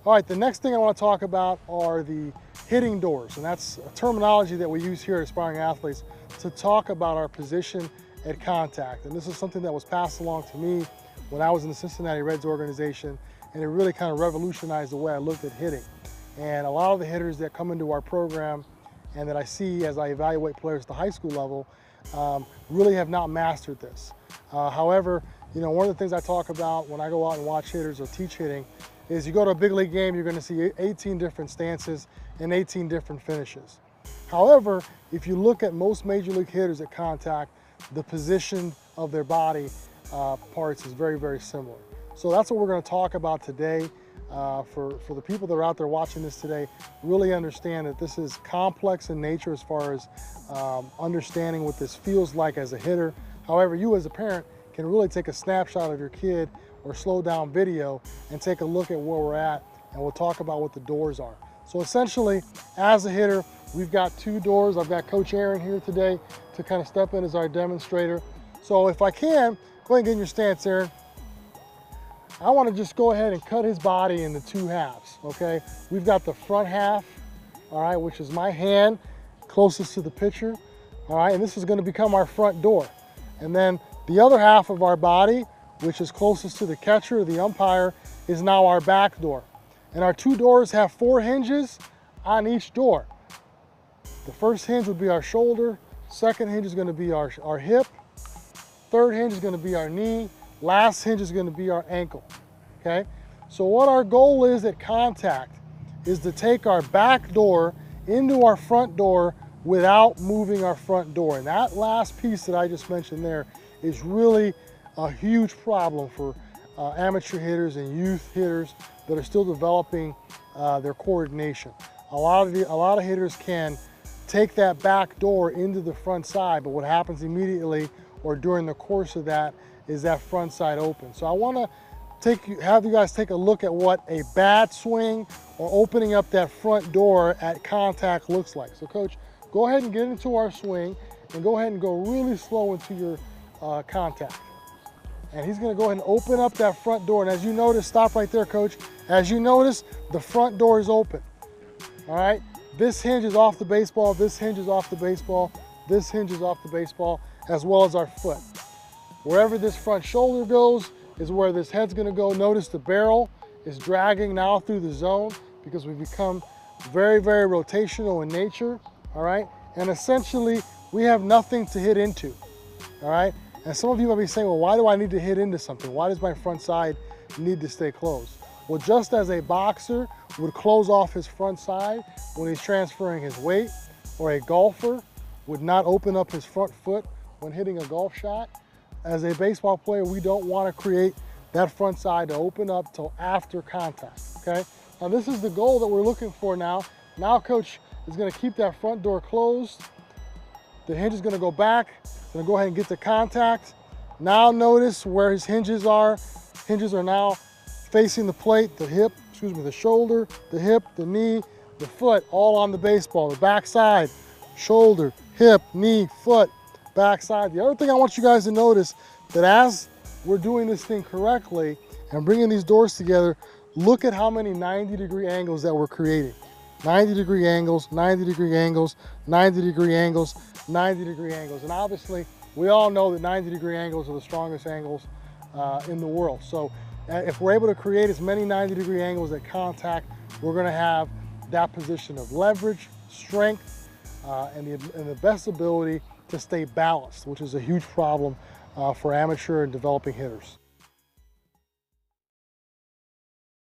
All right, the next thing I want to talk about are the hitting doors, and that's a terminology that we use here at Aspiring Athletes to talk about our position at contact. And this is something that was passed along to me when I was in the Cincinnati Reds organization, and it really kind of revolutionized the way I looked at hitting. And a lot of the hitters that come into our program and that I see as I evaluate players at the high school level really have not mastered this. However, you know, one of the things I talk about when I go out and watch hitters or teach hitting is you go to a big league game, you're going to see 18 different stances and 18 different finishes. However, if you look at most major league hitters at contact, the position of their body parts is very, very similar. So that's what we're going to talk about today. For the people that are out there watching this today, really understand that this is complex in nature as far as understanding what this feels like as a hitter. However, you as a parent can really take a snapshot of your kid or slow down video and take a look at where we're at, and we'll talk about what the doors are. So essentially, as a hitter, we've got two doors. I've got Coach Aaron here today to kind of step in as our demonstrator. So if I can, go ahead and get in your stance, Aaron. I want to just go ahead and cut his body into two halves, okay? We've got the front half, all right, which is my hand closest to the pitcher, all right? And this is going to become our front door. And then the other half of our body, which is closest to the catcher or the umpire, is now our back door. And our two doors have 4 hinges on each door. The first hinge would be our shoulder, second hinge is going to be our hip, third hinge is going to be our knee, last hinge is going to be our ankle, okay? So what our goal is at contact is to take our back door into our front door without moving our front door. And that last piece that I just mentioned there is really a huge problem for amateur hitters and youth hitters that are still developing their coordination. A lot of hitters can take that back door into the front side, but what happens immediately or during the course of that is that front side open. So I want to have you guys take a look at what a bad swing or opening up that front door at contact looks like. So Coach, go ahead and get into our swing and go ahead and go really slow into your contact. And he's going to go ahead and open up that front door. And as you notice, stop right there, Coach. As you notice, the front door is open. All right? This hinge is off the baseball, this hinge is off the baseball, this hinge is off the baseball, as well as our foot. Wherever this front shoulder goes is where this head's going to go. Notice the barrel is dragging now through the zone because we've become very, very rotational in nature, all right? And essentially, we have nothing to hit into, all right? And some of you might be saying, well, why do I need to hit into something? Why does my front side need to stay closed? Well, just as a boxer would close off his front side when he's transferring his weight, or a golfer would not open up his front foot when hitting a golf shot, as a baseball player, we don't want to create that front side to open up till after contact, okay? Now this is the goal that we're looking for now. Now Coach is going to keep that front door closed. The hinge is going to go back. He's going to go ahead and get the contact. Now notice where his hinges are. Hinges are now facing the plate, the hip, the shoulder, the hip, the knee, the foot, all on the baseball. The back side, shoulder, hip, knee, foot, back side. The other thing I want you guys to notice that as we're doing this thing correctly and bringing these doors together, look at how many 90-degree angles that we're creating. 90-degree angles, 90-degree angles, 90-degree angles, 90-degree angles. And obviously, we all know that 90-degree angles are the strongest angles in the world. So if we're able to create as many 90-degree angles at contact, we're going to have that position of leverage, strength, and the best ability to stay balanced, which is a huge problem for amateur and developing hitters.